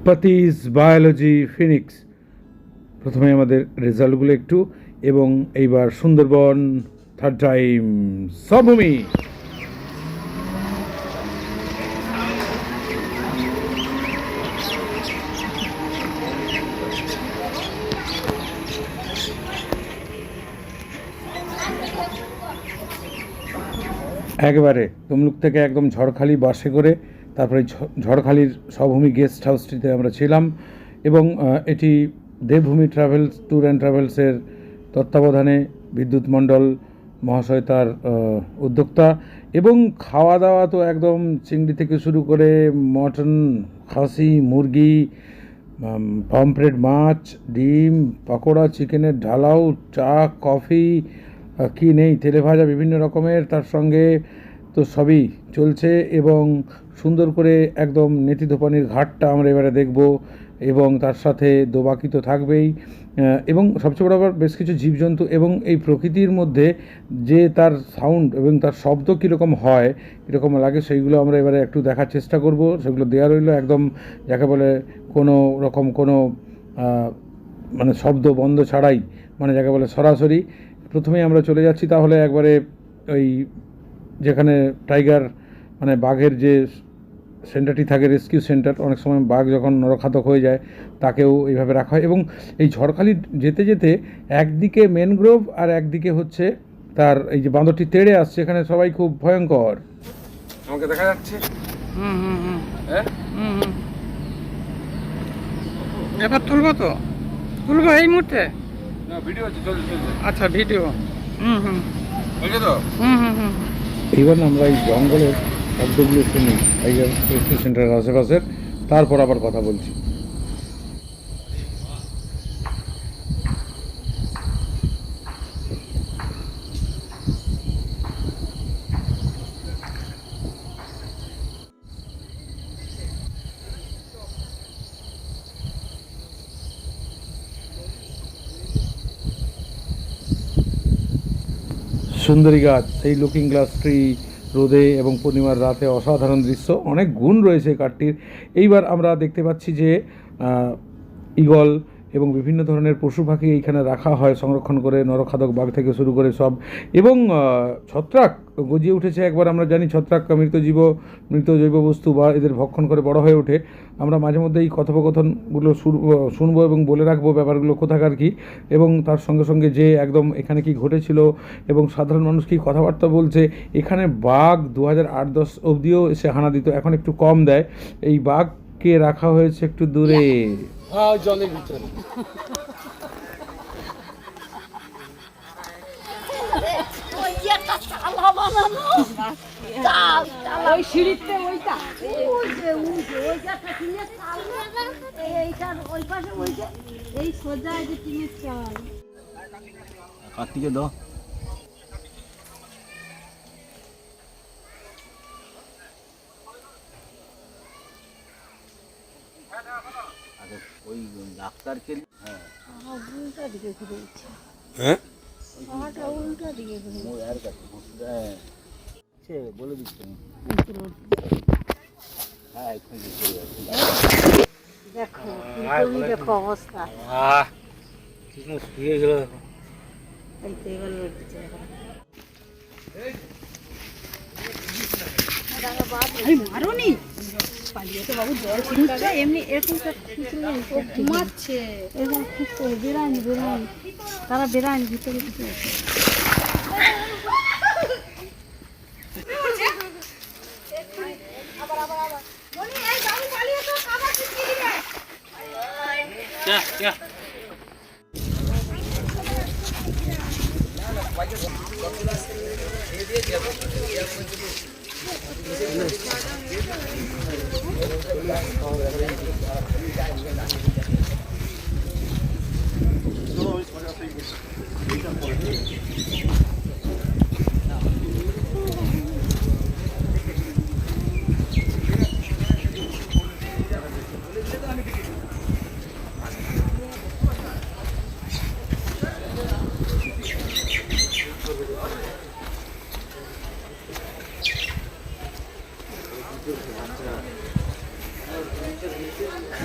পাতিস biology Phoenix. প্রথমে আমাদের রেজাল্টগুলো একটু, এবং এইবার সুন্দরবন থার্ড টাইম সমভূমি। একেবারে তমলুক থেকে একদম ঝড়খালি বাসে করে তারপরে ঝড়খালির সমভূমি গেস্ট হাউসটিতে আমরা ছিলাম, এবং এটি দেবভূমি ট্রাভেলস ট্যুর অ্যান্ড ট্রাভেলসের তত্ত্বাবধানে বিদ্যুৎ মণ্ডল মহাশয় তার উদ্যোক্তা, এবং খাওয়া দাওয়া তো একদম চিংড়ি থেকে শুরু করে মটন, খাসি, মুরগি, পমফ্রেট, মাছ, ডিম, পকোড়া, চিকেনের ঢালাও, চা, কফি, কি নেই, তেলে ভাজা বিভিন্ন রকমের, তার সঙ্গে তো সবই চলছে। এবং সুন্দর করে একদম নেতিধোপানির ঘাটটা আমরা এবারে দেখব, এবং তার সাথে দোবাকি তো থাকবেই, এবং সবচেয়ে বড় আবার বেশ কিছু জীবজন্তু, এবং এই প্রকৃতির মধ্যে যে তার সাউন্ড এবং তার শব্দ কীরকম হয়, কীরকম লাগে, সেইগুলো আমরা এবারে একটু দেখার চেষ্টা করব। সেগুলো দেওয়া রইল একদম, যাকে বলে কোনো রকম কোনো মানে শব্দ বন্ধ ছাড়াই, মানে যাকে বলে সরাসরি। প্রথমেই আমরা চলে যাচ্ছি তাহলে একবারে ওই যেখানে টাইগার মানে বাঘের যে সেন্টারটি থাকে, রেস্কিউ সেন্টার, অনেক সময় বাঘ যখন নরখাতক হয়ে যায় তাকেও এইভাবে রাখা হয়। এবং এই ঝড়খালি যেতে যেতে একদিকে ম্যানগ্রোভ আর একদিকে হচ্ছে তার এই যে বাঁদরটি তেড়ে আসছে, এখানে সবাই খুব ভয়ঙ্কর। আমাকে দেখা যাচ্ছে, এবার তুলবো তো, তুলবো এই মুহূর্তে। ভিডিও আছে, চলছে। আচ্ছা ভিডিও, বুঝলে তো। এইবার আমরা এই জঙ্গলের শব্দগুলো শুনি টাইগার রেস্কিউ সেন্টারের আশেপাশের, তারপর আবার কথা বলছি। সুন্দরী গাছ, সেই লুকিং গ্লাস ট্রি, রোদে এবং পূর্ণিমার রাতে অসাধারণ দৃশ্য, অনেক গুণ রয়েছে কাঠটির। এইবার আমরা দেখতে পাচ্ছি যে ঈগল এবং বিভিন্ন ধরনের পশু পাখি এইখানে রাখা হয় সংরক্ষণ করে, নরখাদক বাঘ থেকে শুরু করে সব, এবং ছত্রাক গজিয়ে উঠেছে। একবার আমরা জানি ছত্রাক মৃত জৈব বস্তু বা এদের ভক্ষণ করে বড় হয়ে ওঠে। আমরা মাঝে মধ্যে এই কথোপকথনগুলো শুনবো এবং বলে রাখবো ব্যাপারগুলো কোথাকার কী, এবং তার সঙ্গে সঙ্গে যে একদম এখানে কি ঘটেছিল এবং সাধারণ মানুষ কী কথাবার্তা বলছে। এখানে বাঘ 2008-10 অবধিও এসে হানা দিত, এখন একটু কম দেয়। এই বাঘকে রাখা হয়েছে একটু দূরে, জলের ভিতরে। ওই সিঁড়িতে ওইটা এইটার ওই পাশে ওইটা এই সোজা যে টিনের চাল কার্তিকে দাও। ওই ডাক্তারকে হ্যাঁ উল্টা দিকে ঘুরে উঠছে, হ্যাঁ উল্টা দিকে ঘুরে আর কাছে বলে দিচ্ছি। হ্যাঁ দেখো দেখো অবস্থা, শুয়ে গেল। দেখো মারুনি পালিয়েছে বাবু, জল ছিটছে এমনি এরকম ঘুমাচ্ছে, এরকম খুঁজছে, বেরায়নি তারা বেরায়নি, ভিতরে কিছু আছে।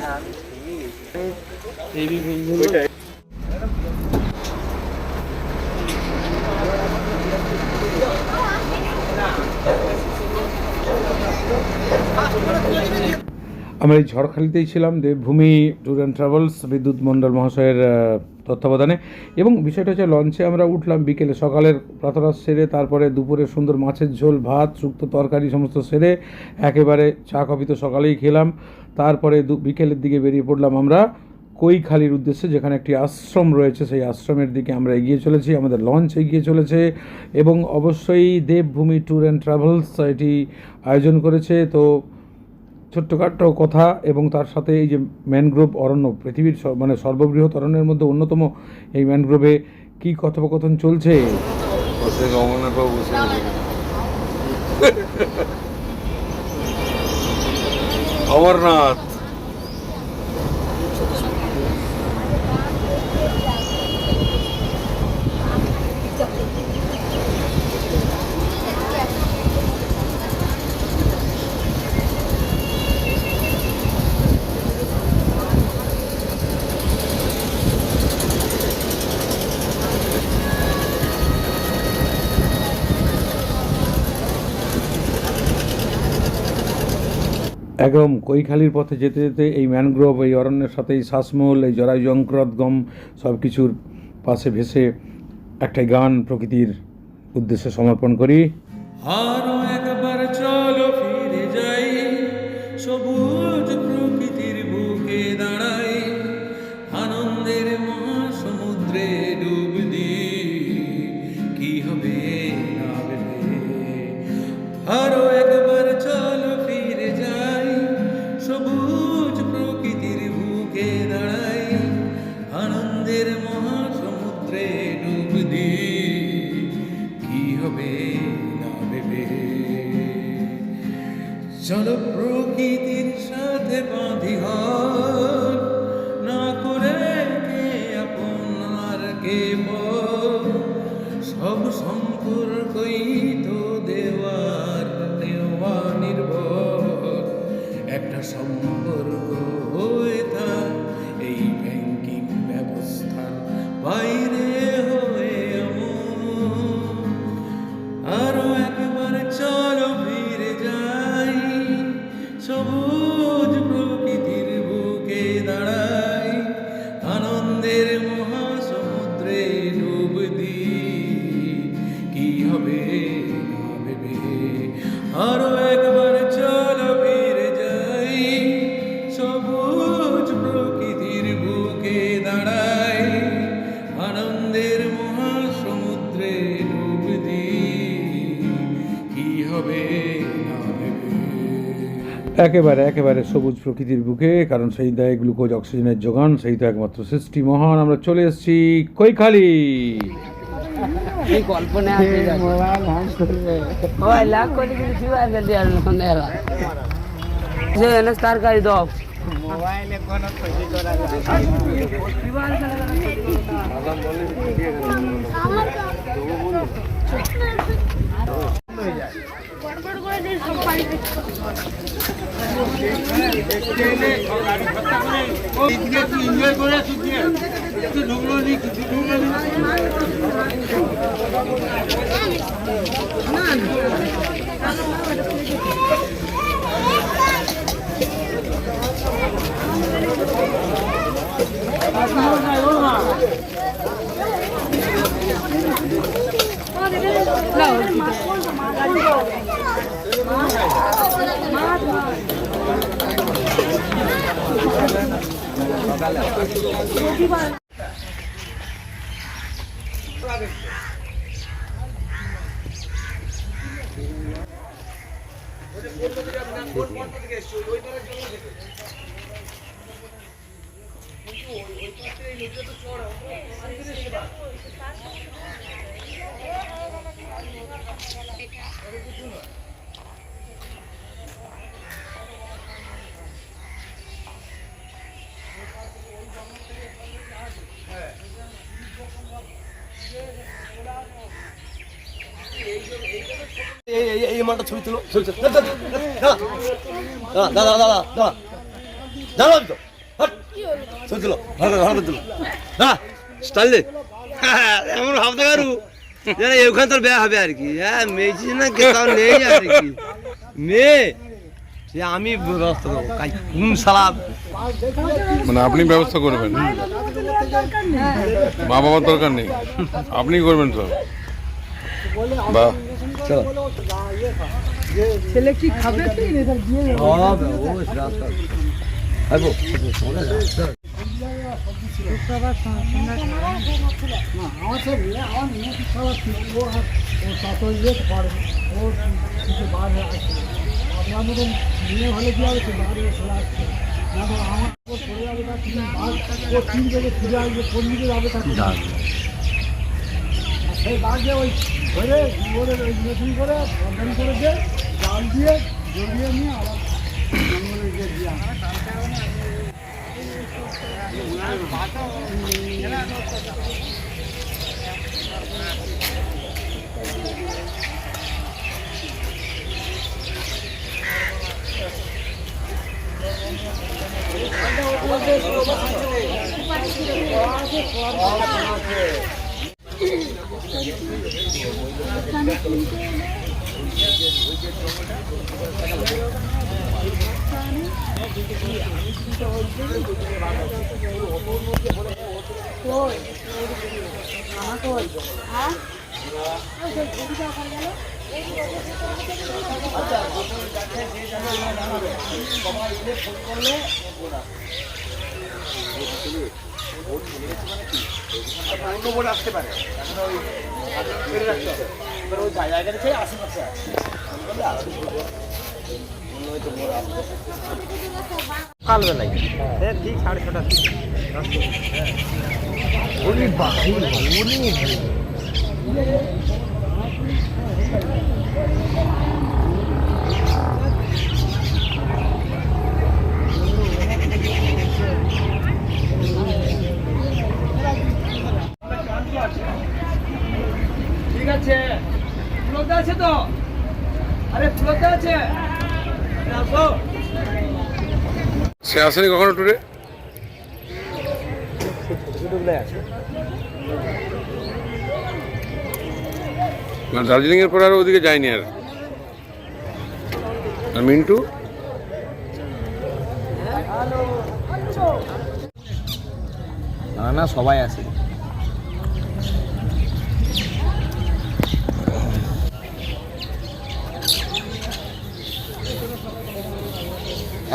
আমরা এই ঝড়খালিতেই ছিলাম দেবভূমি ট্যুর অ্যান্ড ট্রাভেলস বিদ্যুৎ মণ্ডল মহাশয়ের তত্ত্বাবধানে। এবং বিষয়টা হচ্ছে লঞ্চে আমরা উঠলাম বিকেলে, সকালের প্রাতরাশ সেরে তারপরে দুপুরে সুন্দর মাছের ঝোল, ভাত, শুক্তো, তরকারি সমস্ত সেরে একেবারে চা কফি তো সকালেই খেলাম। তারপরে বিকেলের দিকে বেরিয়ে পড়লাম আমরা কৈখালির উদ্দেশ্যে, যেখানে একটি আশ্রম রয়েছে। সেই আশ্রমের দিকে আমরা এগিয়ে চলেছি, আমাদের লঞ্চ এগিয়ে চলেছে। এবং অবশ্যই দেবভূমি ট্যুর অ্যান্ড ট্রাভেলস এটি আয়োজন করেছে। তো ছোট্টখাট্ট কথা এবং তার সাথে এই যে ম্যানগ্রোভ অরণ্য, পৃথিবীর মানে সর্ববৃহৎ অরণ্যের মধ্যে অন্যতম এই ম্যানগ্রোভে কী কথোপকথন চলছে। অমরনাথ একদম কৈখালির পথে যেতে যেতে এই ম্যানগ্রোভ, এই অরণ্যের সাথে এই শ্বাসমূল, এই জরায়ুযঙ্করোদ্গম সব কিছুর পাশে ভেসে একটাই গান প্রকৃতির উদ্দেশ্যে সমর্পণ করি। আরো একবার চলো ফিরে যাই, সবুজ প্রকৃতির বুকে দাঁড়াই, আনন্দের মহাসমুদ্রে ডুব দিই, কি হবে না ভেবে। আরো একবার চলো ফিরে যাই, সবুজ প্রকৃতির বুকে দাঁড়াই, আনন্দের মহাসমুদ্রে ডুব দিই, কি হবে না ভেবে। চলো প্রকৃতির সাথে বাঁধি হাত, না করে কে আপন আর কে পর, সব সম্পর্কই তো দেওয়ার দেওয়া নির্ভর। একটা সম্পর্ক হয়ে থাক এই ব্যাংকিং ব্যবস্থার বাইরে হয়ে এমন। আরো একবার চলো ফিরে যাই, সবুজ প্রকৃতির বুকে দাঁড়াই, আনন্দের মহাসমুদ্রে ডুব দিই, কি হবে না ভেবে। আরো একবার চলো ফিরে যাই, সবুজ প্রকৃতির বুকে দাঁড়াই, আনন্দের মহাসমুদ্রে ডুব দিই, কি হবে না ভেবে। একেবারে সবুজ প্রকৃতির বুকে, কারণ সেই দেয় গ্লুকোজ অক্সিজেনের যোগান, সেই তো একমাত্র সৃষ্টি মহান। আমরা চলে এসেছি কৈখালি। এই কল্পনা আছে ওই লাখ কোটি কিছু কি আর দে আর নেলা যে এনে তরকারি দাও মোবাইলে কোন খুশি করা যায় গড়বড় করে দিই সব পানি এনজয় করে শুকিয়ে একটু ঢুকলো নি কিছু ঢুকলো নি এই মালটা ছবি তুলো দাদা দাদা দাদা দাদা দাদা তুলো ভালো ভালো তুলো হ্যাঁ স্টাইল দে এমন ভাবতে পারু যেন এখানে তোর বিয়ে হবে আর কি। হ্যাঁ মেয়েছি না কেউ নেই আর কি, মেয়ে সে আমি ব্যবস্থা করবো কোন সালা মানে আপনি ব্যবস্থা করবেন, মা বাবার দরকার নেই, আপনি করবেন সব। বাহ, চলো ছেলে কি খাবে কি এটা দিয়ে হবে ও রাস্তা আইবো সকালবেলায় ঠিক 6:30টার দিকে ঠিক আছে, ফুলতে আছে তো? আরে ফুলতে আছে, আসো। সে আসেনি কখনো ট্যুরে? মানে দার্জিলিং এর পরে আর ওদিকে যায়নি আর মিন্টু না সবাই আছে।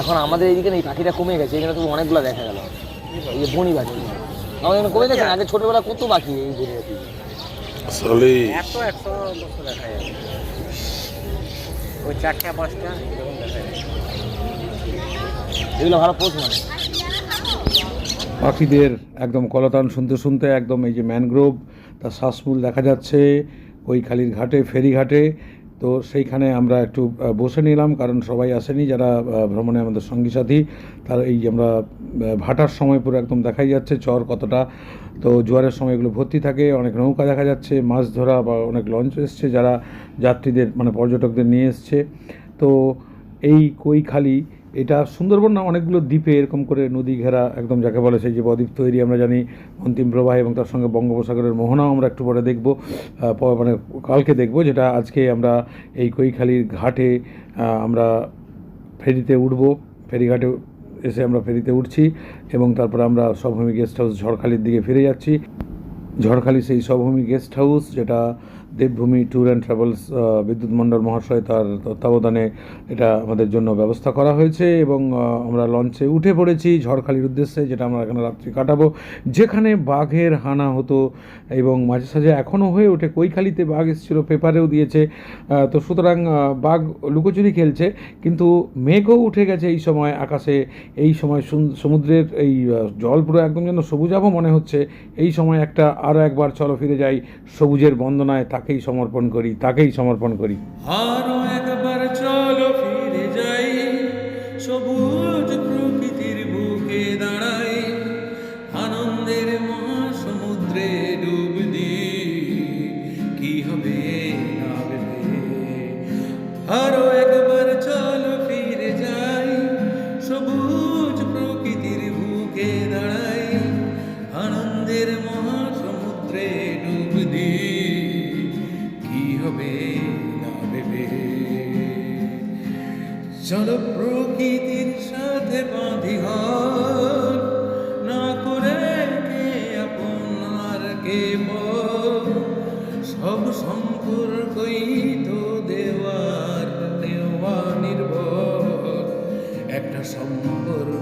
এখন আমাদের এইদিকে এই পাখিটা কমে গেছে, এখানে তো অনেকগুলো দেখা গেল। এই যে বনি পাখি আমাদের এখানে কমে গেছে না? আগে ছোটবেলা কত পাখি এই বনি পাখি, আসলে 100 বছর দেখা যায়, ওই 4টা 5টা এরকম দেখা যায়। এগুলো ভালো পোষ মানে পাখিদের একদম কলতান শুনতে শুনতে একদম এই যে ম্যানগ্রোভ তার শ্বাসমূল দেখা যাচ্ছে কৈখালির ঘাটে, ফেরিঘাটে। তো সেইখানে আমরা একটু বসে নিলাম, কারণ সবাই আসেনি যারা ভ্রমণে আমাদের সঙ্গী সাথী। তার এই আমরা ভাটার সময় পুরো একদম দেখাই যাচ্ছে চর কতটা। তো জোয়ারের সময় এগুলো ভর্তি থাকে, অনেক নৌকা দেখা যাচ্ছে, মাছ ধরা বা অনেক লঞ্চ এসছে যারা যাত্রীদের মানে পর্যটকদের নিয়ে এসছে। তো এই কৈখালি এটা সুন্দরবন না অনেকগুলো দ্বীপে এরকম করে নদী ঘেরা একদম যাকে বলে সেই যে বদ্বীপ তৈরি আমরা জানি অন্তিম প্রবাহ, এবং তার সঙ্গে বঙ্গোপসাগরের মোহনাও আমরা একটু পরে দেখব, মানে কালকে দেখব, যেটা আজকে আমরা এই কৈখালির ঘাটে আমরা ফেরিতে উঠব। ফেরিঘাটে এসে আমরা ফেরিতে উঠছি এবং তারপর আমরা সবভূমি গেস্ট হাউস ঝড়খালির দিকে ফিরে যাচ্ছি। ঝড়খালি সেই সবভূমি গেস্ট হাউস যেটা দেবভূমি ট্যুর অ্যান্ড ট্রাভেলস বিদ্যুৎ মণ্ডল মহাশয় তার তত্ত্বাবধানে এটা আমাদের জন্য ব্যবস্থা করা হয়েছে। এবং আমরা লঞ্চে উঠে পড়েছি ঝড়খালির উদ্দেশ্যে, যেটা আমরা এখানে রাত্রি কাটাবো, যেখানে বাঘের হানা হতো এবং মাঝে সাঝে এখনও হয়ে ওঠে। কৈখালিতে বাঘ এসেছিলো, পেপারেও দিয়েছে। তো সুতরাং বাঘ লুকোচুরি খেলছে, কিন্তু মেঘও উঠে গেছে এই সময় আকাশে। এই সময় সমুদ্রের এই জল পুরো একদম যেন সবুজাভ মনে হচ্ছে। এই সময় একটা আরও একবার চলো ফিরে যাই সবুজের বন্দনায়, তাকেই সমর্পণ করি, তাকেই সমর্পণ করি। আরো একবার চলো ফিরে যাই, সবুজ প্রকৃতির বুকে দাঁড়াই, আনন্দের মহাসমুদ্রে ডুব দিই, কি হবে না ভেবে। আরো একবার চলো ফিরে যাই, সবুজ প্রকৃতির বুকে চলো প্রকৃতির সাথে বাঁধি ঘর, না করে কে আপন আর কে পর, সব সম্পর্কই তো দেওয়ার নেওয়া নির্ভর। একটা সম্পর্ক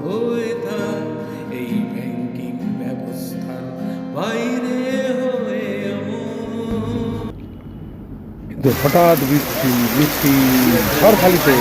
হয়ে থাক এই ব্যাংকিং ব্যবস্থার বাইরে হয়ে এমন। কিন্তু হঠাৎ বৃষ্টি বৃষ্টি ঝড়খালিতে।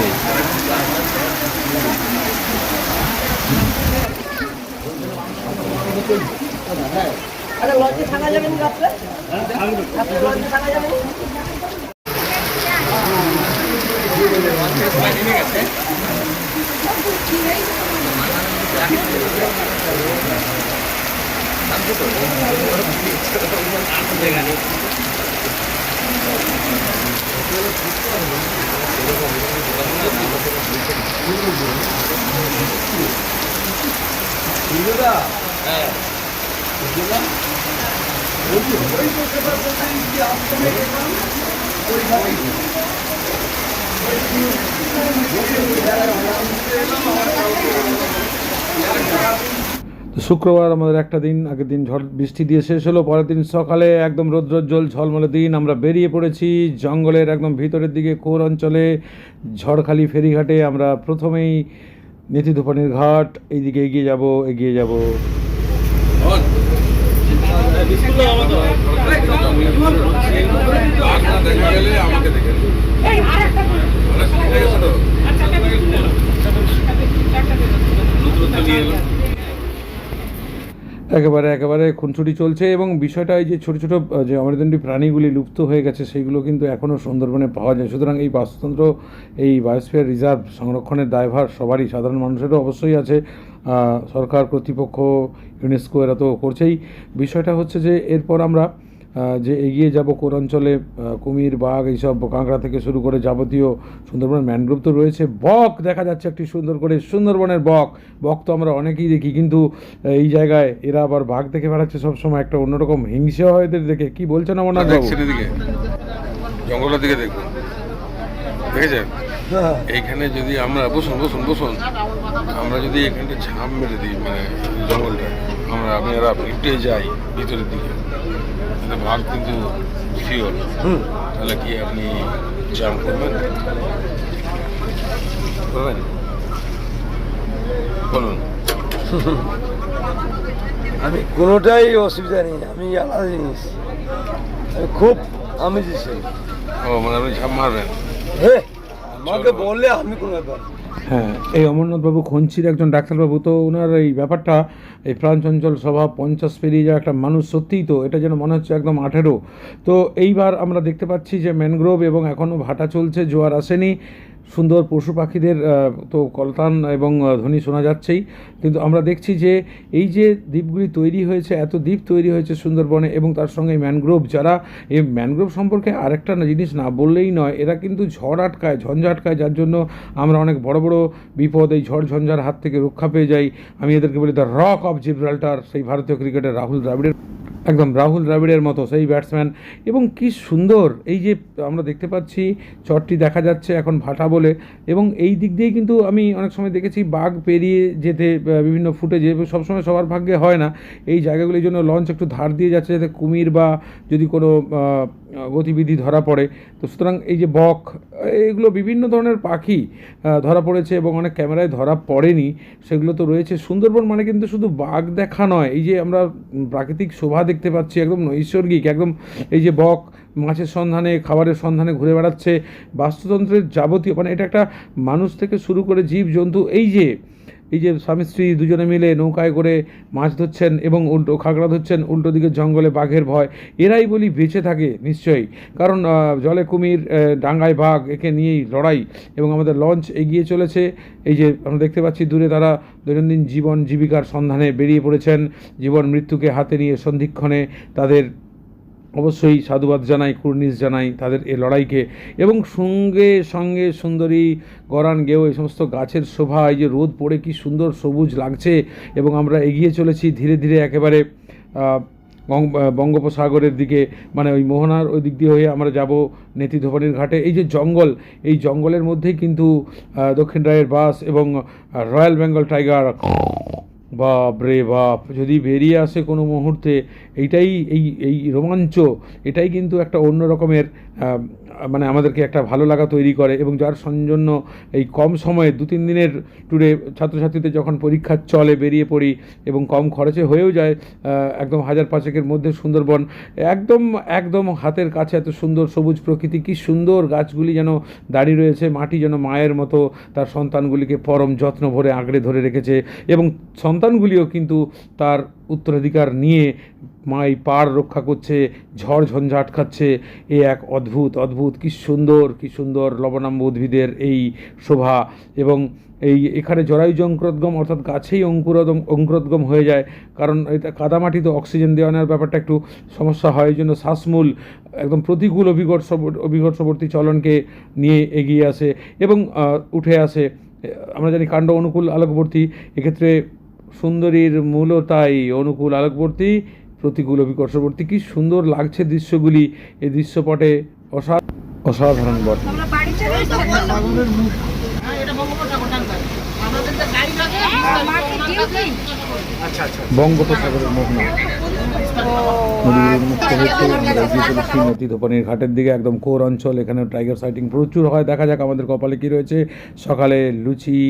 শুক্রবার আমাদের একটা দিন, আগের দিন ঝড় বৃষ্টি দিয়ে শেষ হলো। পরের দিন সকালে একদম রৌদ্রোজ্জ্বল ঝলমলে দিন, আমরা বেরিয়ে পড়েছি জঙ্গলের একদম ভিতরের দিকে কোর অঞ্চলে ঝড়খালি ফেরিঘাটে। আমরা প্রথমেই নেতিধুপানির ঘাট, এইদিকে এগিয়ে যাব। আমাকে দেখে একেবারে খুনসুটি চলছে। এবং বিষয়টা এই যে ছোটো ছোটো যে অমেরুদণ্ডী প্রাণীগুলি লুপ্ত হয়ে গেছে সেইগুলো কিন্তু এখনও সুন্দরবনে পাওয়া যায়। সুতরাং এই বাস্তুতন্ত্র, এই বায়োস্ফিয়ার রিজার্ভ সংরক্ষণের দায়ভার সবারই, সাধারণ মানুষেরও অবশ্যই আছে। সরকার, কর্তৃপক্ষ, ইউনেস্কো এরা তো করছেই। বিষয়টা হচ্ছে যে এরপর আমরা যে এগিয়ে যাব কোর অঞ্চলে, কুমির, বাঘ, এইসব কাঁকড়া থেকে শুরু করে যাবতীয় সুন্দরবনের ম্যানগ্রোভ তো রয়েছে। বক দেখা যাচ্ছে একটি সুন্দর করে, সুন্দরবনের বক তো আমরা অনেকেই দেখি, কিন্তু এই জায়গায় এরা আবার বাঘ দেখে বেড়াচ্ছে সবসময়, একটা অন্যরকম হিংসা হয় এদের দেখে। কি বলছেন আমার বাবু? জঙ্গলের দিকে দেখুন, দেখেছেন? এইখানে যদি আমরা বসুন আমরা যদি এখানটা ঝাঁপ মেরে দিই, মানে জঙ্গলটা আপনারা হেঁটে যাই ভিতরের দিকে, তাহলে ভাগ কিন্তু শিওর। তাহলে কি আপনি জাম্প করবেন? বলুন। আমি কোনোটাই অসুবিধা নেই, আমি আলাদা জিনিস, আমি খুব দিচ্ছি। ও মানে আপনি ঝাঁপ মারবেন? হ্যাঁ, আমাকে বললে আমি কোনো ব্যাপার। হ্যাঁ, এই অমরনাথবাবু খঞ্চির একজন ডাক্তারবাবু, তো ওনার এই ব্যাপারটা, এই প্রাণচঞ্চল স্বভাব, 50 পেরিয়ে যাওয়া একটা মানুষ, সত্যিই তো এটা যেন মনে হচ্ছে একদম 18। তো এইবার আমরা দেখতে পাচ্ছি যে ম্যানগ্রোভ এবং এখনও ভাটা চলছে, জোয়ার আসেনি। সুন্দর পশু পাখিদের তো কলতান এবং ধ্বনি শোনা যাচ্ছেই, কিন্তু আমরা দেখছি যে এই যে দ্বীপগুলি তৈরি হয়েছে, এত দ্বীপ তৈরি হয়েছে সুন্দরবনে, এবং তার সঙ্গে ম্যানগ্রোভ, যারা এই ম্যানগ্রোভ সম্পর্কে আরেকটা জিনিস না বললেই নয়, এরা কিন্তু ঝড় আটকায়, ঝঞ্ঝা আটকায়, যার জন্য আমরা অনেক বড় বড় বিপদ, এই ঝড় ঝঞ্ঝার হাত থেকে রক্ষা পেয়ে যাই। আমি এদেরকে বলি দ্য রক অফ জিব্রাল্টার, সেই ভারতীয় ক্রিকেটের রাহুল দ্রাবিড়ের মতো সেই ব্যাটসম্যান। এবং কি সুন্দর এই যে আমরা দেখতে পাচ্ছি, চরটি দেখা যাচ্ছে এখন ভাটা বলে, এবং এই দিক দিয়েই কিন্তু আমি অনেক সময় দেখেছি বাঘ পেরিয়ে যেতে, বিভিন্ন ফুটেজে, সবসময় সবার ভাগ্যে হয় না। এই জায়গাগুলির জন্য লঞ্চ একটু ধার দিয়ে যাচ্ছে, যাতে কুমির বা যদি কোনো গতিবিধি ধরা পড়ে। তো সুতরাং এই যে বক, এগুলো বিভিন্ন ধরনের পাখি ধরা পড়েছে, এবং অনেক ক্যামেরায় ধরা পড়েনি, সেগুলো তো রয়েছে। সুন্দরবন মানে কিন্তু শুধু বাঘ দেখা নয়, এই যে আমরা প্রাকৃতিক শোভা দেখতে পাচ্ছি, একদম নৈসর্গিক, একদম এই যে বক মাছের সন্ধানে, খাবারের সন্ধানে ঘুরে বেড়াচ্ছে, বাস্তুতন্ত্রের যাবতীয়, মানে এটা একটা মানুষ থেকে শুরু করে জীবজন্তু, এই যে স্বামী স্ত্রী দুজনে মিলে নৌকায় করে মাছ ধরছেন এবং উল্টো খাগড়া ধরছেন, উল্টো দিকে জঙ্গলে বাঘের ভয়, এরাই বলি বেঁচে থাকে নিশ্চয়ই, কারণ জলে কুমির, ডাঙ্গায় বাঘ, একে নিয়েই লড়াই। এবং আমাদের লঞ্চ এগিয়ে চলেছে, এই যে আমরা দেখতে পাচ্ছি দূরে, তারা দৈনন্দিন জীবন জীবিকার সন্ধানে বেরিয়ে পড়েছেন, জীবন মৃত্যুকে হাতে নিয়ে সন্ধিক্ষণে তাদের অবশ্যই সাধুবাদ জানাই, কুর্নিশ জানাই তাদের এই লড়াইকে। এবং সঙ্গে সঙ্গে সুন্দরী, গরান, গেও, এই সমস্ত গাছের শোভা, এই যে রোদ পড়ে কি সুন্দর সবুজ লাগছে। এবং আমরা এগিয়ে চলেছি ধীরে ধীরে, একেবারে বঙ্গোপসাগরের দিকে, মানে ওই মোহনার ওই দিক দিয়ে হয়ে আমরা যাব নেতিধোপানির ঘাটে। এই যে জঙ্গল, এই জঙ্গলের মধ্যেই কিন্তু দক্ষিণ রায়ের বাস এবং রয়্যাল বেঙ্গল টাইগার, বাপ রে বাপ, যদি বেরিয়ে আসে কোনো মুহূর্তে, এইটাই এই রোমাঞ্চ, এটাই কিন্তু একটা অন্য রকমের মানে আমাদেরকে একটা ভালো লাগা তৈরি করে। এবং যার জন্য এই কম সময়ে 2-3 দিনের ট্যুরে ছাত্রছাত্রীদের যখন পরীক্ষা চলে বেরিয়ে পড়ি এবং কম খরচে হয়েও যায়, একদম 1000-500-এর মধ্যে সুন্দরবন একদম হাতের কাছে, এত সুন্দর সবুজ প্রকৃতি, কি সুন্দর গাছগুলি যেন দাঁড়িয়ে রয়েছে, মাটি যেন মায়ের মতো তার সন্তানগুলিকে পরম যত্ন ভরে আঁকড়ে ধরে রেখেছে, এবং সন্তানগুলিও কিন্তু তার উত্তরাধিকার নিয়ে মাই পাড় রক্ষা করছে, ঝড় ঝঞ্ঝাট খাচ্ছে। এ এক অদ্ভুত কি সুন্দর লবণাম্ব উদ্ভিদের এই শোভা। এবং এখানে জরায়ুজঙ্কুরোদ্গম, অর্থাৎ গাছেই অঙ্কুরোদ্গম হয়ে যায়, কারণ এটা কাদামাটি, তো অক্সিজেন দেওয়া নেওয়ার ব্যাপারটা একটু সমস্যা হয়। এই জন্য শ্বাসমূল একদম প্রতিকূল অভিঘর্ষবর্তী চলনকে নিয়ে এগিয়ে আসে এবং উঠে আসে। আমরা জানি কাণ্ড অনুকূল আলোকবর্তী, এক্ষেত্রে সুন্দরীর মূলও তাই অনুকূল আলোকবর্তী, প্রতিকূল অভিকর্ষবর্তী। কি সুন্দর লাগছে দৃশ্যগুলি, এই দৃশ্যপটে অসাধারণ বটে। বঙ্গোপসাগরের মোহনা মুক্ত হচ্ছে নেতিধোপানির ঘাটের দিকে, একদম কোর অঞ্চল। এখানে টাইগার সাইটিং প্রচুর হয়। দেখা যাক আমাদের কপালে কী রয়েছে। সকালে লুচি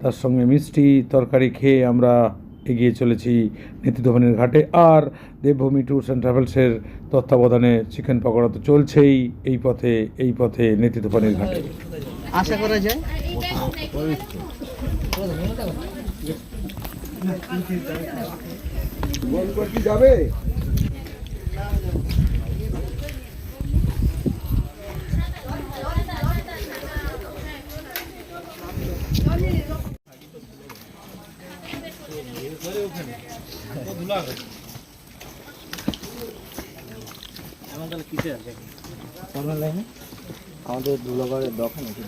তার সঙ্গে মিষ্টি তরকারি খেয়ে আমরা এগিয়ে চলেছি নেতিধোপানির ঘাটে। আর দেবভূমি ট্যুরস অ্যান্ড ট্রাভেলসের তত্ত্বাবধানে চিকেন পকোড়া তো চলছেই এই পথে নেতিধোপানির ঘাটে। আশা করা যায় যাবে আমাদের ধুলাগড়ের দোকান আছে।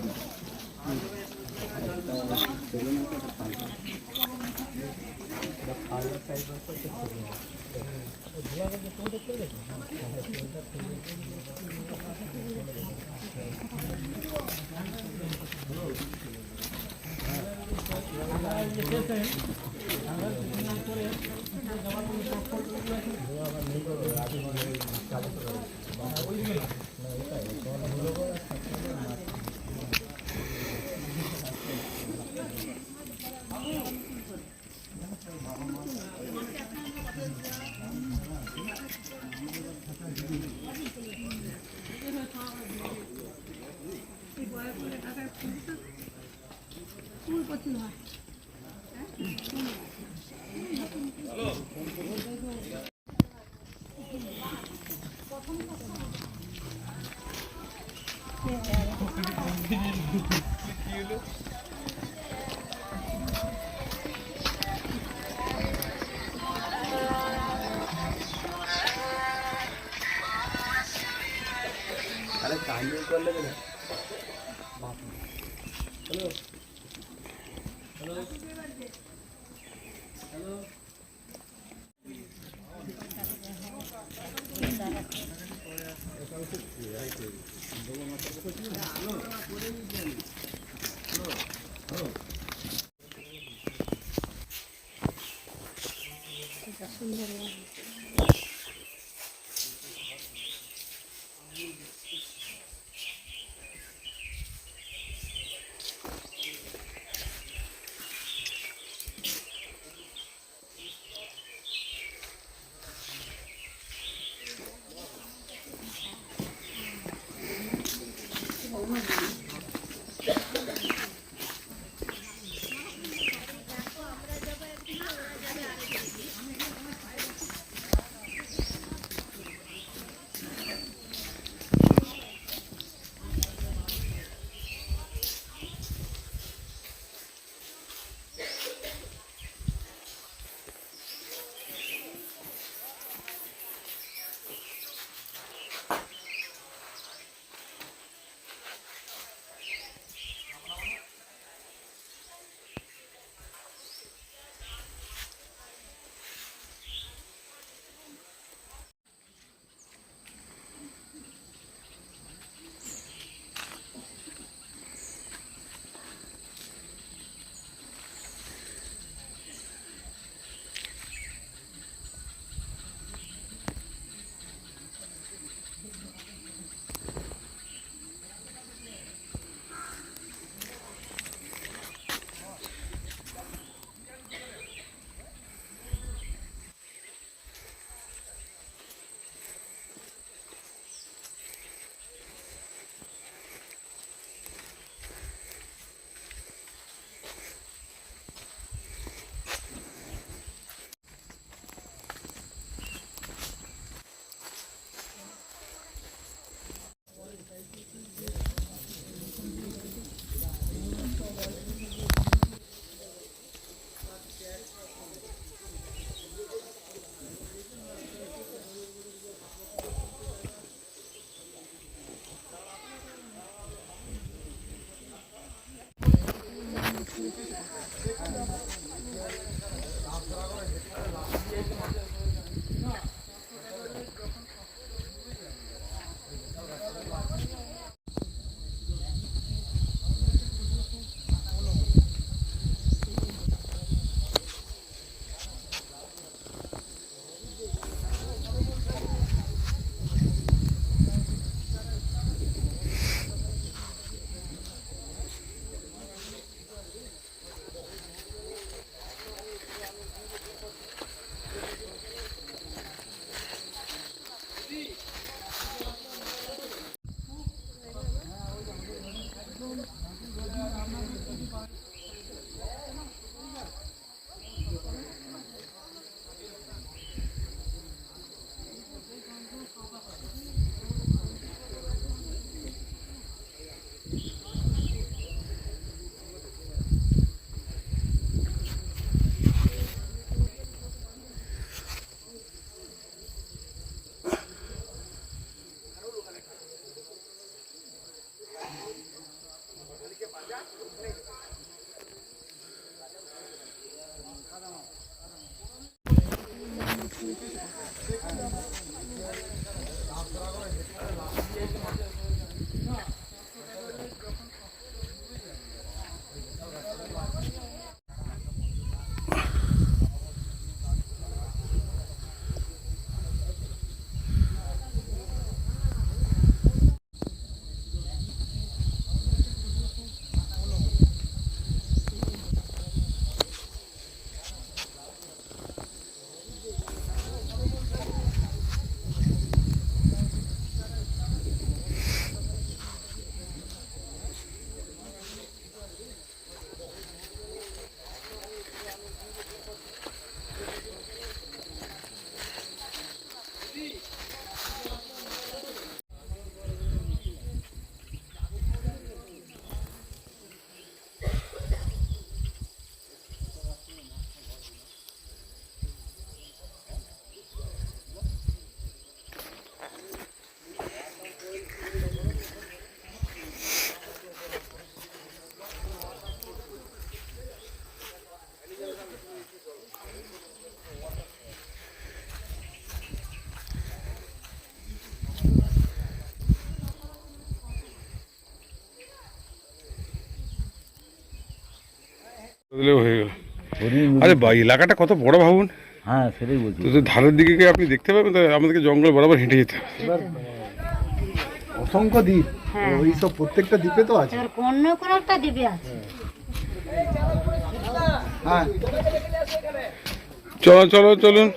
দিলেও হয়ে গেল। আরে বা এলাকাটা কত বড় ভাবুন। হ্যাঁ সেটাই বলছি। তো ধারের দিকে গিয়ে আপনি দেখতে পাবেন, তাই আমাদেরকে জঙ্গল বরাবর হেঁটে যেতে হবে। অসংখ্য দ্বীপ, ওই সব প্রত্যেকটা দ্বীপে তো আছে। অন্য কোনো একটা দ্বীপে আছে। হ্যাঁ চলুন চলুন চলুন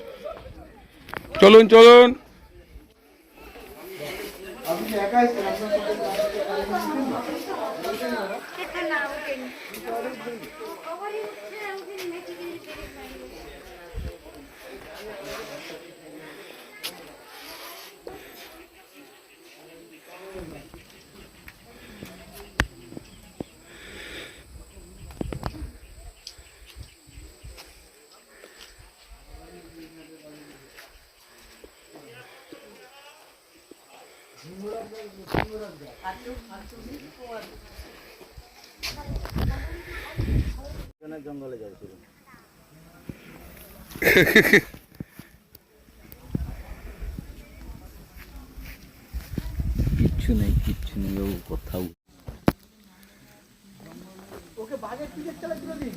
চলুন চলুন। আপনি কি একাই জঙ্গলে যাবে শুধু। কিচ্ছু নেই ও কোথাও। ওকে বাজে টিকিট চলে দিল দিন।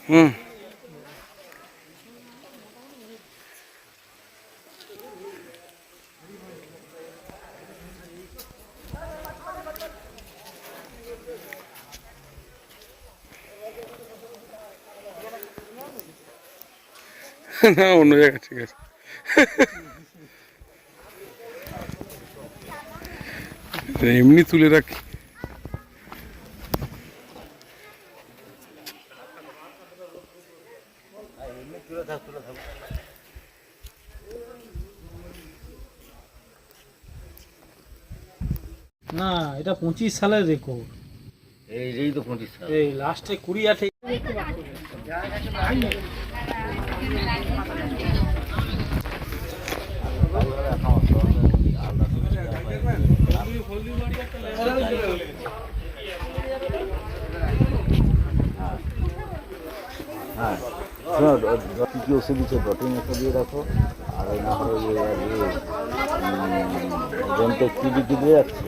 হুম না অন্য জায়গায় ঠিক আছে। এমনি তুলে রাখি। না এটা 25 সালের রেকর্ড, এই তো 25 সাল। এই লাস্টে 20 হ্যাঁ শোনো, কি কি ওষুধ দিচ্ছে ডটিং একটা দিয়ে রাখো, আর না হলে যন্ত্র কি দিয়ে যাচ্ছে।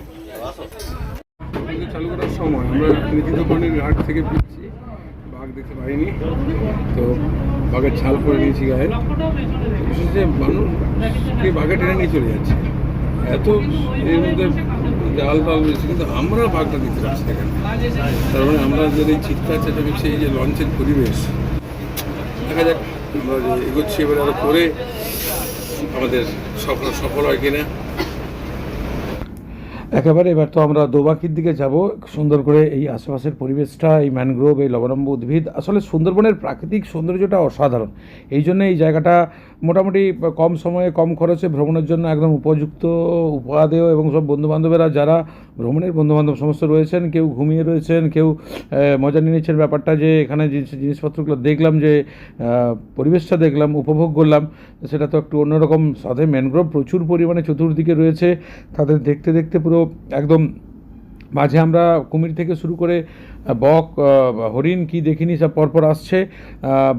চালু করার সময় আমরা নিতিতপানির ঘাট থেকে ফিরছি, বাঘ দেখতে পাইনি, তো বাঘের ছাল করে নিয়েছি গায়ে। বিশেষ যে মানুষকে বাঘে টেনে নিয়ে চলে যাচ্ছে, এত এর মধ্যে জাল টাল রয়েছে, কিন্তু আমরা বাঘটা দেখতে পাচ্ছি এখানে। তার মানে আমরা যে এই চিৎকার চেঁচামেচি, এই যে লঞ্চের পরিবেশ, দেখা যাক আমরা যে এগোচ্ছি এবার আরো করে আমাদের সফল হয় কিনা। একেবারে এবার তো আমরা দোবাকির দিকে যাব, সুন্দর করে এই আশেপাশের পরিবেশটা, এই ম্যানগ্রোভ, এই লবণাম্ব উদ্ভিদ, আসলে সুন্দরবনের প্রাকৃতিক সৌন্দর্যটা অসাধারণ। এই জন্য এই জায়গাটা মোটামুটি কম সময়ে কম খরচে ভ্রমণের জন্য একদম উপযুক্ত, উপাদেয়। এবং সব বন্ধুবান্ধবেরা যারা ভ্রমণের বন্ধুবান্ধব সমস্ত রয়েছেন, কেউ ঘুমিয়ে রয়েছেন, কেউ মজা নিয়ে নিচ্ছেন ব্যাপারটা, যে এখানে জিনিসপত্রগুলো দেখলাম, যে পরিবেশটা দেখলাম, উপভোগ করলাম, সেটা তো একটু অন্যরকম। সাথে ম্যানগ্রোভ প্রচুর পরিমাণে চতুর্দিকে রয়েছে, তাদের দেখতে দেখতে পুরো একদম মাঝে আমরা কুমির থেকে শুরু করে বক, হরিণ কি দেখিনি সব পরপর আসছে।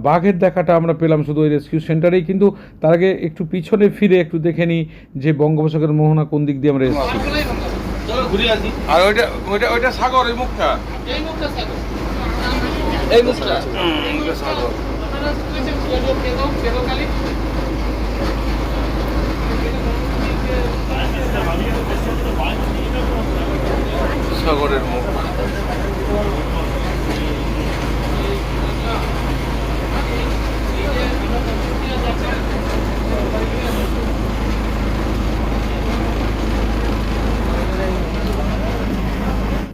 বাঘের দেখাটা আমরা পেলাম শুধু ওই রেস্কিউ সেন্টারেই, কিন্তু তার আগে একটু পিছনে ফিরে একটু দেখে নিই যে বঙ্গোপসাগরের মোহনা কোন দিক দিয়ে আমরা এসেছি। আর ওইটা ওইটা ওইটা সাগর, এই মুখটা, এই মুখটা সাগর। সাগরের মুখ।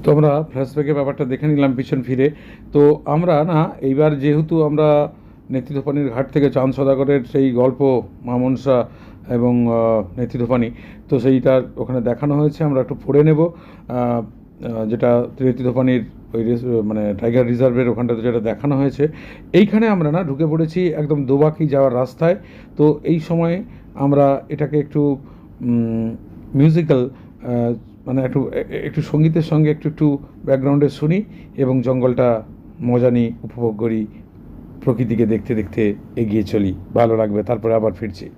তো আমরা ফ্ল্যাশব্যাকের ব্যাপারটা দেখে নিলাম পিছন ফিরে। তো আমরা না এইবার যেহেতু আমরা নেতৃত্বপানির ঘাট থেকে চাঁদ সদাগরের সেই গল্প মা মনসা এবং নেতৃত্বপানি, তো সেইটা ওখানে দেখানো হয়েছে, আমরা একটু পড়ে নেব। যেটা নেতৃত্বপানির ওই মানে টাইগার রিজার্ভের ওখানটাতে যেটা দেখানো হয়েছে, এইখানে আমরা না ঢুকে পড়েছি একদম দোবাকি যাওয়ার রাস্তায়। তো এই সময় আমরা এটাকে একটু মিউজিক্যাল, মানে একটু একটু সঙ্গীতের সঙ্গে একটু ব্যাকগ্রাউন্ডে শুনি এবং জঙ্গলটা মজা নিই, উপভোগ করি, প্রকৃতিকে দেখতে দেখতে এগিয়ে চলি, ভালো লাগবে। তারপরে আবার ফিরছি।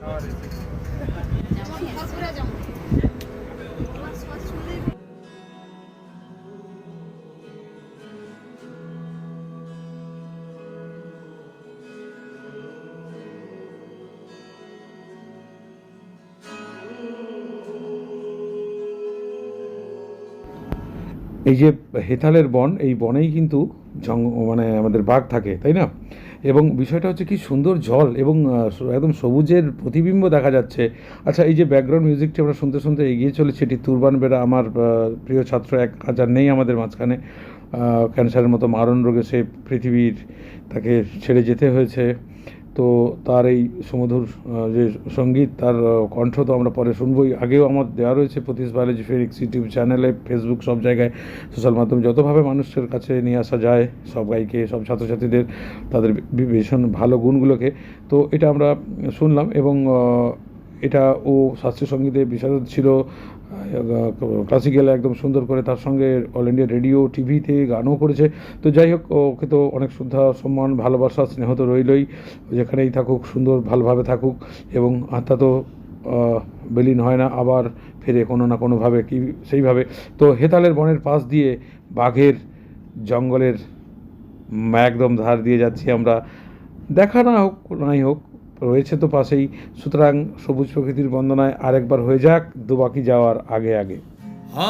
এই যে হেতালের বন, এই বনেই কিন্তু মানে আমাদের বাঘ থাকে, তাই না? এবং বিষয়টা হচ্ছে কি সুন্দর জল এবং একদম সবুজের প্রতিবিম্ব দেখা যাচ্ছে। আচ্ছা, এই যে ব্যাকগ্রাউন্ড মিউজিকটি আমরা শুনতে শুনতে এগিয়ে চলেছি, এটি তুরবান বেরা, আমার প্রিয় ছাত্র, এক হাজার নেই আমাদের মাঝখানে, ক্যান্সারের মতো মারণ রোগে সে পৃথিবীর তাকে ছেড়ে যেতে হয়েছে। তো তার এই সুমধুর যে সঙ্গীত, তার কণ্ঠ তো আমরা পরে শুনবই। আগেও আমার দেওয়া রয়েছে প্রতীশ বায়োলজি ফিজিক্স ইউটিউব চ্যানেলে, ফেসবুক, সব জায়গায়, সোশ্যাল মাধ্যমে, যতভাবে মানুষের কাছে নিয়ে আসা যায় সব গাইকে, সব ছাত্রছাত্রীদের, তাদের ভীষণ ভালো গুণগুলোকে। তো এটা আমরা শুনলাম এবং এটা ও শাস্ত্রীয় সঙ্গীতে বিশারদ ছিল, ক্লাসিক্যালে একদম সুন্দর করে, তার সঙ্গে অল ইন্ডিয়া রেডিও, টিভিতে গানও করেছে। তো যাই হোক, ওকে তো অনেক শ্রদ্ধা, সম্মান, ভালোবাসা, স্নেহ তো রইলই, যেখানেই থাকুক সুন্দর ভালোভাবে থাকুক। এবং আত্মা তো বিলীন হয় না, আবার ফেরে কোনো না কোনোভাবে, কি সেইভাবে। তো হেতালের বনের পাশ দিয়ে বাঘের জঙ্গলের একদম ধার দিয়ে যাচ্ছি আমরা। দেখা না হোক নাই হোক, রয়েছে তো পাশেই। সুতরাং সবুজ প্রকৃতির বন্দনায় আরেকবার হয়ে যাক দুবাকি যাওয়ার আগে আগে।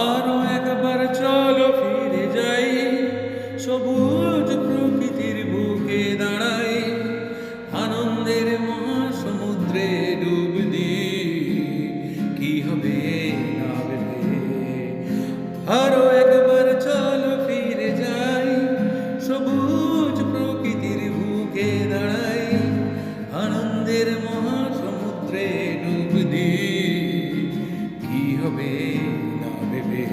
আরো একবার চলো ফিরে যাই, সবুজ প্রকৃতির বুকে দাঁড়াই, আনন্দের মহাসমুদ্রে ডুব দিই, কি হবে না ভেবে। আরো একবার চলো ফিরে যাই, সবুজ প্রকৃতির বুকে দাঁড়াই, আনন্দের মহাসমুদ্রে ডুব দিই, কি হবে না ভেবে।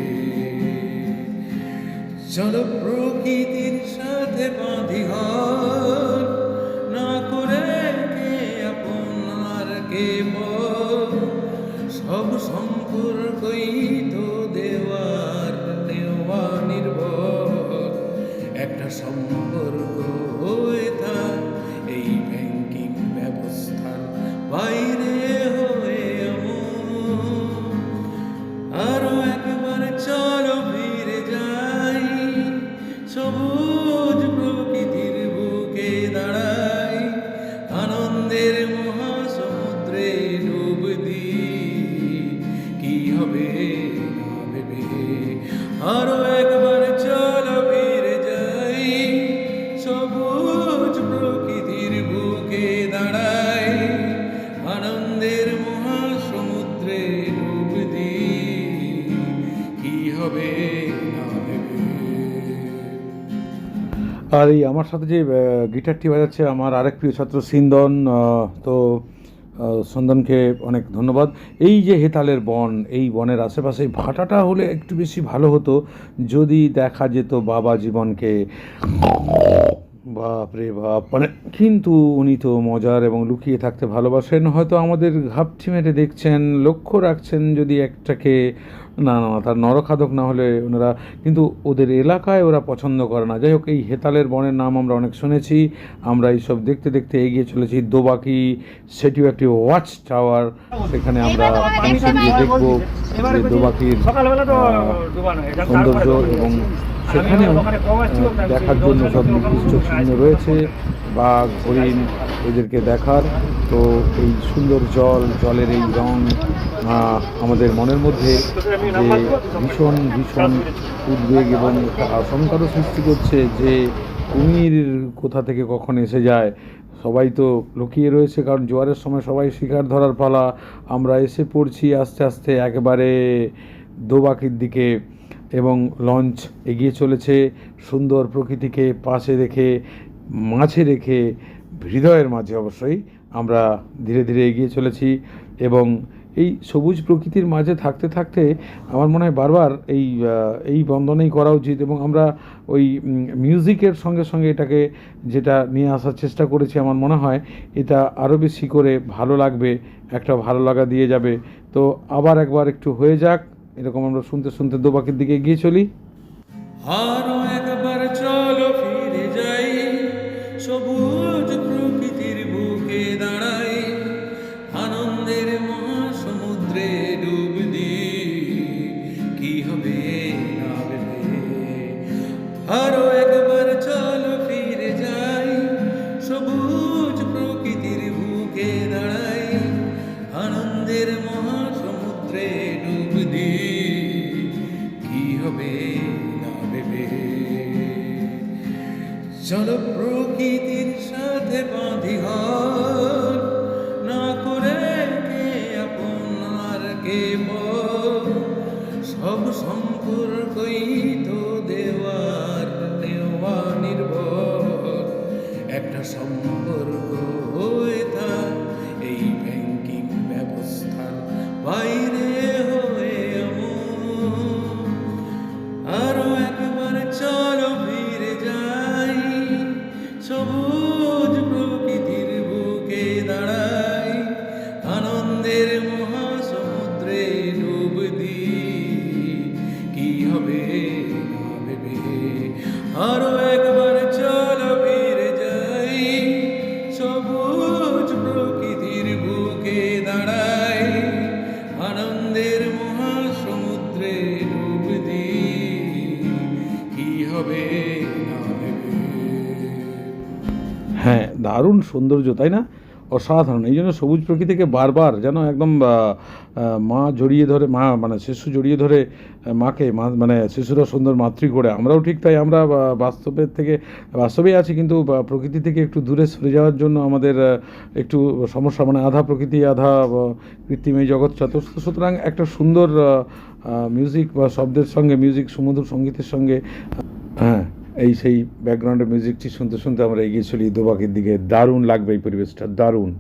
চলো প্রকৃতির সাথে বাঁধি ঘর, না করে কে আপন আর কে পর, সব সম্পর্কই তো দেওয়ার নেওয়া নির্ভর। একটা সম্পর্ক হয়ে থাক এই ব্যাংকিং ব্যবস্থার বাইরে হয়ে এমন। আরো একবার চলো ফিরে যাই, সবুজ প্রকৃতির বুকে দাঁড়াই, আনন্দের মহাসমুদ্রে ডুব দিই, কি হবে না ভেবে। আরো একবার চলো ফিরে যাই, সবুজ প্রকৃতির বুকে দাঁড়াই, আনন্দের মহাসমুদ্রে ডুব দিই, কি হবে না ভেবে। আর এই আমার সাথে যে গিটারটি বাজাচ্ছে আমার আরেক প্রিয় ছাত্র সিন্দন। তো সন্দনকে অনেক ধন্যবাদ। এই যে হেতালের বন, এই বনের আশেপাশে ভাটাটা হলে একটু বেশি ভালো হতো যদি দেখা যেত বাবা জীবনকে। বাপ রে বাপ, মানে কিন্তু উনি তো মজার এবং লুকিয়ে থাকতে ভালোবাসেন, হয়তো আমাদের ঘাপটি মেরে দেখছেন, লক্ষ্য রাখছেন যদি একটাকে। না না, তার নরখাদক না হলে ওনারা, কিন্তু ওদের এলাকায় ওরা পছন্দ করে না। যাই হোক, এই হেতালের বনের নাম আমরা অনেক শুনেছি। আমরা এইসব দেখতে দেখতে এগিয়ে চলেছি দোবাকি, সেটিও একটি ওয়াচ টাওয়ার, সেখানে আমরা দেখবো যে দোবাকির সৌন্দর্য, এবং সেখানেও দেখার জন্য সব নির্দিষ্ট চিহ্ন রয়েছে, বাঘ, হরিণ, এদেরকে দেখার। তো এই সুন্দর জলের এই রং আমাদের মনের মধ্যে যে ভীষণ ভীষণ উদ্বেগ এবং একটা আশঙ্কারও সৃষ্টি করছে যে কুমির কোথা থেকে কখন এসে যায়। সবাই তো লুকিয়ে রয়েছে, কারণ জোয়ারের সময় সবাই শিকার ধরার পালা। আমরা এসে পড়ছি আস্তে আস্তে একেবারে দোবাকির দিকে, এবং লঞ্চ এগিয়ে চলেছে সুন্দর প্রকৃতিকে পাশে রেখে, মাঝে রেখে, হৃদয়ের মাঝে অবশ্যই আমরা ধীরে ধীরে এগিয়ে চলেছি। এবং এই সবুজ প্রকৃতির মাঝে থাকতে থাকতে আমার মনে হয় বারবার এই বন্দনাই করা উচিত। এবং আমরা ওই মিউজিকের সঙ্গে সঙ্গে এটাকে যেটা নিয়ে আসার চেষ্টা করেছি, আমার মনে হয় এটা আরও বেশি করে ভালো লাগবে, একটা ভালো লাগা দিয়ে যাবে। তো আবার একবার একটু হয়ে যাক, এরকম আমরা শুনতে শুনতে দোবাকির দিকে এগিয়ে চলি। আরো একবার চলো ফিরে যাই, সবুজ প্রকৃতির বুকে দাঁড়াই, আনন্দ চলো প্রকৃতির সাথে বাঁধি ঘর, না করে কে আপন আর কে পর, সব সম্পর্কই তো দেওয়ার নেওয়া নির্ভর। একটা সম্পর্ক হয়ে থাক এই ব্যাংকিং ব্যবস্থার বাইরে হয়ে এমন। আরো একবার চলো ফিরে যাই, সবুজ প্রকৃতির বুকে দাঁড়াই, আনন্দের মহাসমুদ্রে ডুব দিই, কি হবে না ভেবে। আরো একবার চলো ফিরে যাই, সবুজ প্রকৃতির বুকে দাঁড়াই, আনন্দের মহাসমুদ্রে ডুব দিই, কি হবে না ভেবে। হ্যাঁ, দারুণ সৌন্দর্য, তাই না? অসাধারণ। এই জন্য সবুজ প্রকৃতিকে বারবার যেন একদম মা জড়িয়ে ধরে, মা মানে শিশু জড়িয়ে ধরে মাকে, মা মানে শিশুরা সুন্দর মাতৃ করে। আমরাও ঠিক তাই, আমরা বাস্তবের থেকে বাস্তবেই আছি, কিন্তু প্রকৃতি থেকে একটু দূরে সরে যাওয়ার জন্য আমাদের একটু সমস্যা, মানে আধা প্রকৃতি আধা কৃত্রিম এই জগৎটা। তো সুতরাং একটা সুন্দর মিউজিক বা শব্দের সঙ্গে, মিউজিক সুমধুর সঙ্গীতের সঙ্গে, হ্যাঁ, এই সেই ব্যাকগ্রাউন্ডের মিউজিকটি শুনতে শুনতে আমরা এগিয়ে চলি দোবাকের দিকে। দারুণ লাগবে এই পরিবেশটা, দারুণ।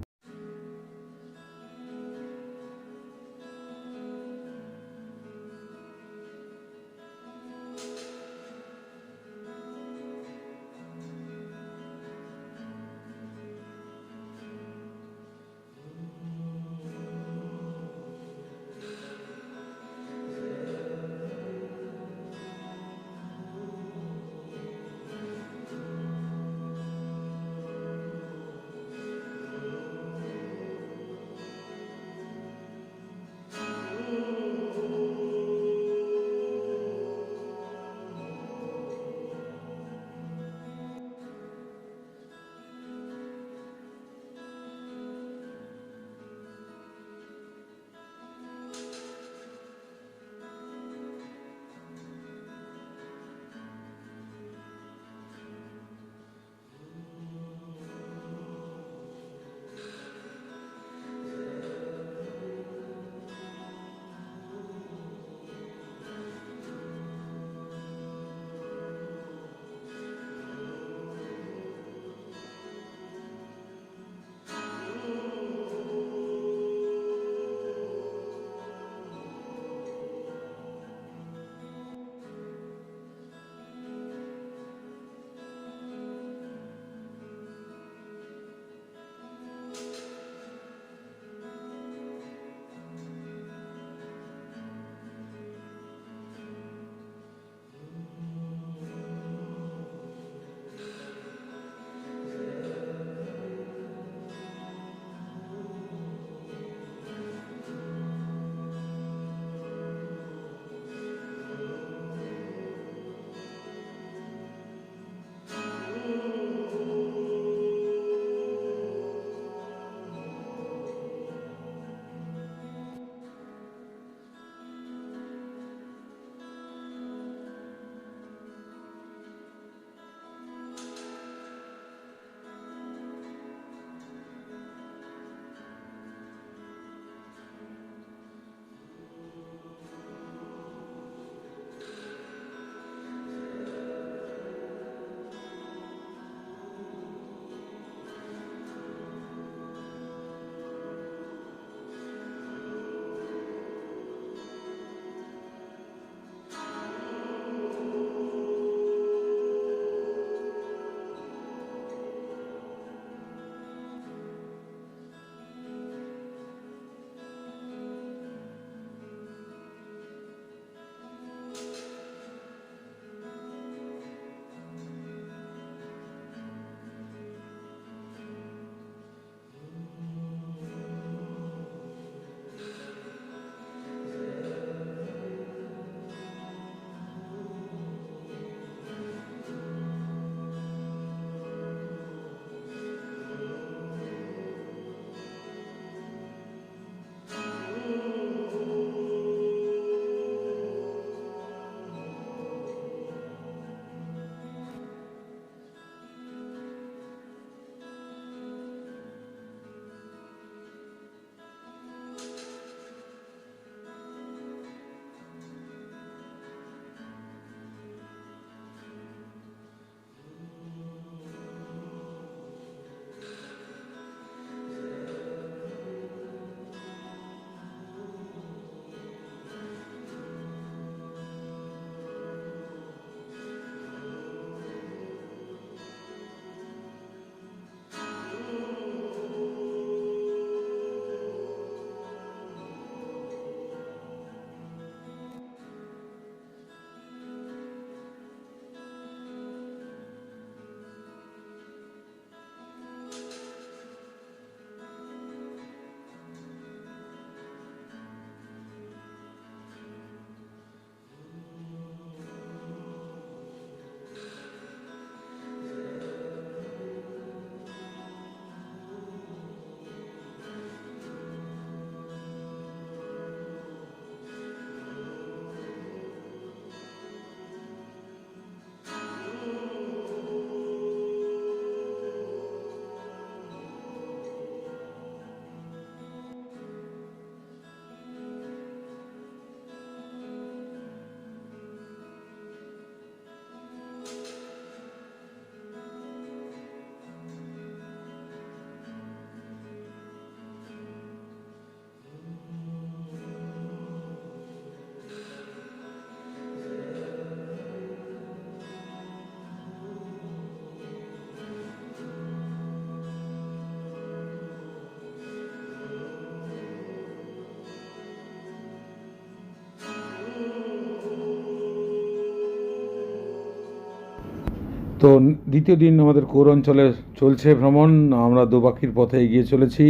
তো দ্বিতীয় দিন আমাদের কোর অঞ্চলে চলছে ভ্রমণ। আমরা দোবাকির পথে এগিয়ে চলেছি।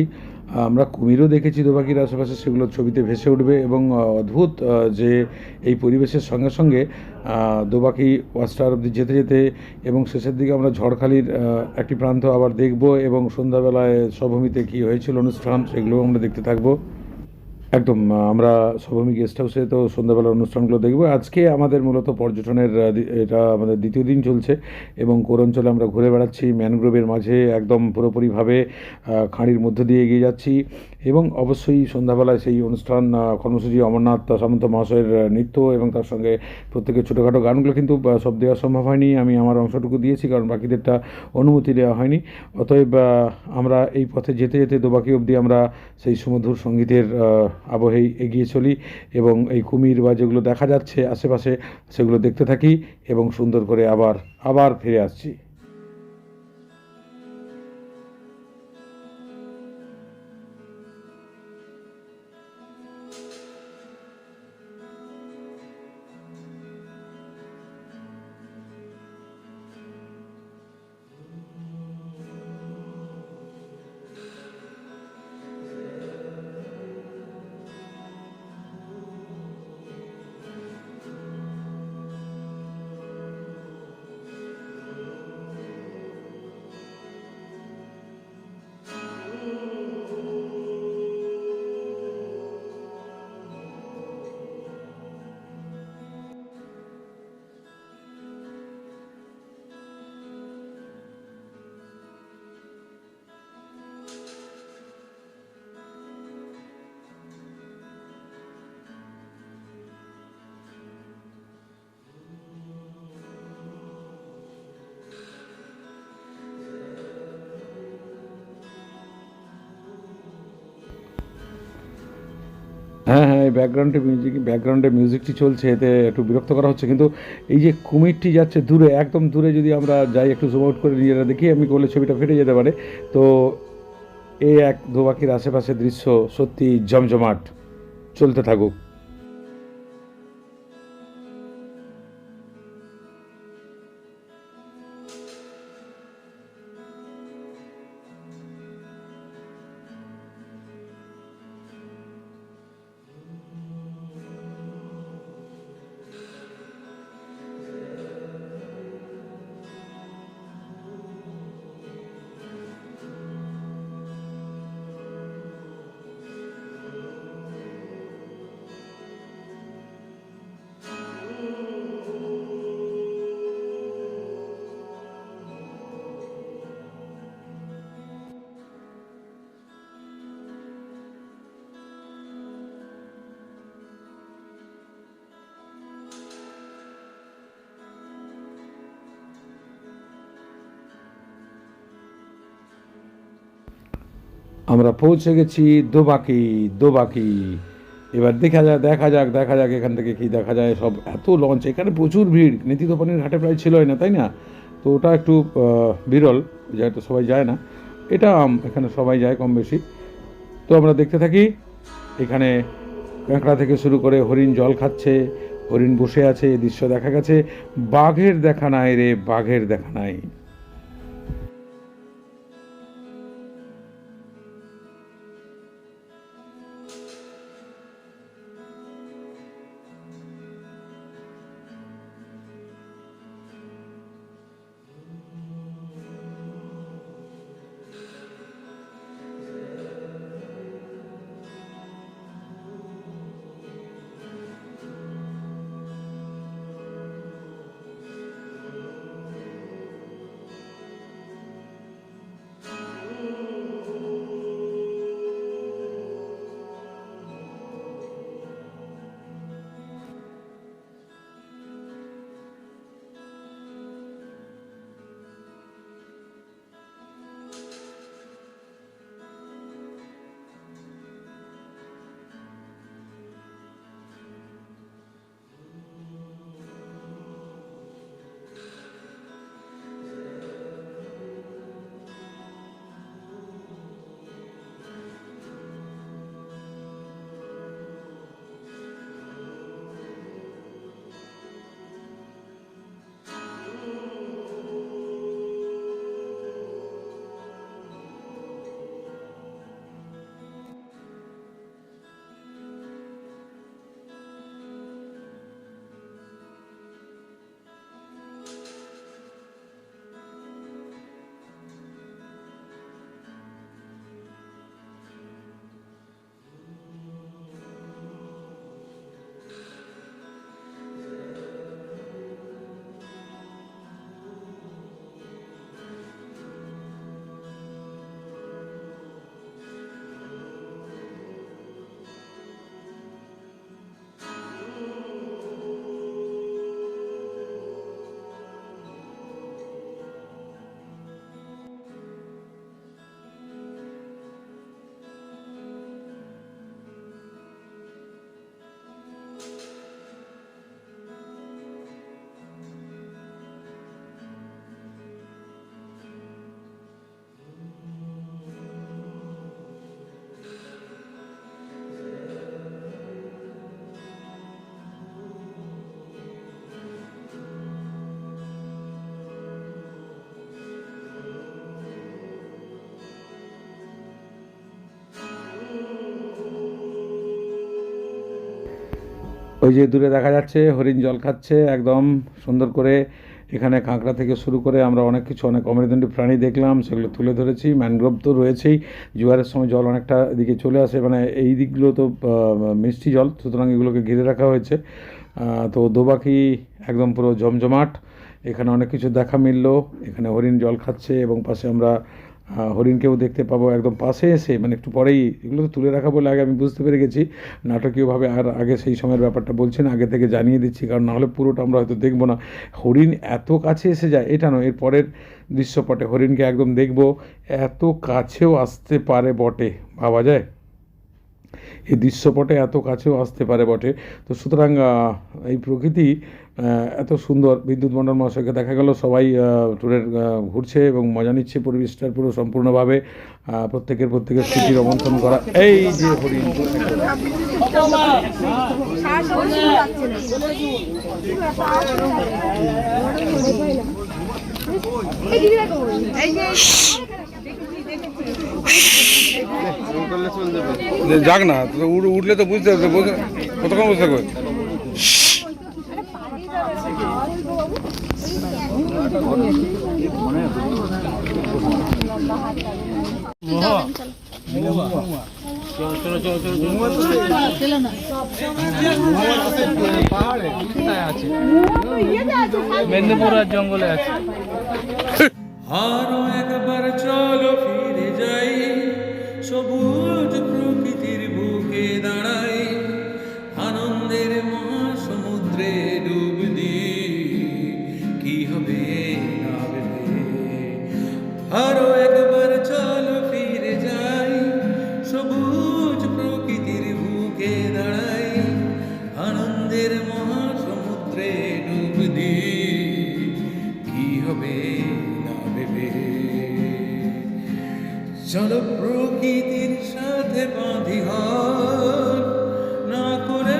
আমরা কুমিরও দেখেছি দোবাকির আশেপাশে, সেগুলো ছবিতে ভেসে উঠবে। এবং অদ্ভুত যে এই পরিবেশের সঙ্গে সঙ্গে দোবাকি ওয়াচ টাওয়ার অব্দি যেতে যেতে এবং শেষের দিকে আমরা ঝড়খালির একটি প্রান্ত আবার দেখব, এবং সন্ধ্যাবেলায় সভূমিতে কী হয়েছিল অনুষ্ঠান সেগুলোও আমরা দেখতে থাকবো। একদম আমরা সভূমি গেস্ট হাউসে তো সন্ধ্যাবেলার অনুষ্ঠানগুলো দেখব। আজকে আমাদের মূলত পর্যটনের এটা আমাদের দ্বিতীয় দিন চলছে, এবং কোর অঞ্চলে আমরা ঘুরে বেড়াচ্ছি ম্যানগ্রোভের মাঝে, একদম পুরোপুরিভাবে খাঁড়ির মধ্য দিয়ে এগিয়ে যাচ্ছি। এবং অবশ্যই সন্ধ্যাবেলায় সেই অনুষ্ঠান কর্মসূচি অমরনাথ সামন্ত মহাশয়ের নৃত্য এবং তার সঙ্গে প্রত্যেকের ছোটোখাটো গানগুলো কিন্তু সব দেওয়া সম্ভব হয়নি। আমি আমার অংশটুকু দিয়েছি, কারণ বাকিদেরটা অনুমতি দেওয়া হয়নি। অতএব আমরা এই পথে যেতে যেতে দোবাকি অবধি আমরা সেই সুমধুর সঙ্গীতের আবহেই এগিয়ে চলি, এবং এই কুমির বা যেগুলো দেখা যাচ্ছে আশেপাশে সেগুলো দেখতে থাকি, এবং সুন্দর করে আবার ফিরে আসছি। হ্যাঁ হ্যাঁ, এই ব্যাকগ্রাউন্ডে মিউজিকটি চলছে, এতে একটু বিরক্ত করা হচ্ছে। কিন্তু এই যে কুমিরটি যাচ্ছে দূরে, একদম দূরে, যদি আমরা যাই একটু জুম আউট করে নিজেরা দেখি, আমি করলে ছবিটা ফেটে যেতে পারে। তো এই এক দোবাকির আশেপাশে দৃশ্য সত্যি জমজমাট, চলতে থাকুক। আমরা পৌঁছে গেছি দোবাকি। এবার দেখা যাক এখান থেকে কি দেখা যায়। সব এত লঞ্চ, এখানে প্রচুর ভিড়, নেতিতপানির ঘাটে প্রায় ছিলই না, তাই না? তো ওটা একটু বিরল, যেহেতু সবাই যায় না। এটা এখানে সবাই যায় কম বেশি। তো আমরা দেখতে থাকি। এখানে কাঁকড়া থেকে শুরু করে হরিণ জল খাচ্ছে, হরিণ বসে আছে, এই দৃশ্য দেখা গেছে। বাঘের দেখা নাই রে, বাঘের দেখা নাই। ওই যে দূরে দেখা যাচ্ছে হরিণ জল খাচ্ছে একদম সুন্দর করে। এখানে কাঁকড়া থেকে শুরু করে আমরা অনেক কিছু, অনেক অমেরুদণ্ডী প্রাণী দেখলাম, সেগুলো তুলে ধরেছি। ম্যানগ্রোভ তো রয়েছেই, জোয়ারের সময় জল অনেকটা দিকে চলে আসে, মানে এই দিকগুলো তো মিষ্টি জল, সুতরাং এগুলোকে ঘিরে রাখা হয়েছে। তো দোবাকি একদম পুরো জমজমাট, এখানে অনেক কিছু দেখা মিলল। এখানে হরিণ জল খাচ্ছে এবং পাশে আমরা হরিণকেও দেখতে পাবো একদম পাশে এসে, মানে একটু পরেই। এগুলো তো তুলে রাখা বলে আগে আমি বুঝতে পেরে গেছি নাটকীয়ভাবে, আর আগে সেই সময়ের ব্যাপারটা বলছি না, আগে থেকে জানিয়ে দিচ্ছি, কারণ নাহলে পুরোটা আমরা হয়তো দেখবো না। হরিণ এত কাছে এসে যায়, এটা নয়, এর পরের দৃশ্যপটে হরিণকে একদম দেখবো, এত কাছেও আসতে পারে বটে, ভাবা যায় এই দৃশ্যপটে এত কাছেও আসতে পারে বটে। তো সুতরাং এই প্রকৃতি এত সুন্দর। বিদ্যুৎ মণ্ডল মহাশয়কে দেখা গেল, সবাই ট্যুরের ঘুরছে এবং মজা নিচ্ছে পরিবেশটার পুরো সম্পূর্ণভাবে। প্রত্যেকের স্মৃতি রোমন্থন করা। এই যে হরিণ, যাক না, উঠলে তো বুঝতে হবে, কতক্ষণ বসে থাকবে। মেদিনীপুর আর জঙ্গলে আছে। আরো একবার চলো ফিরে যাই, সবুজ প্রকৃতির বুকে দাঁড়াই, আনন্দের মহাসমুদ্রে ডুব দিই, কি হবে না ভেবে। আরো একবার চলো ফিরে যাই, সবুজ প্রকৃতির বুকে দাঁড়াই, আনন্দের মহাসমুদ্রে ডুব দিই, কি হবে না ভেবে। চলো প্রকৃতির সাথে বাঁধি ঘর, না করে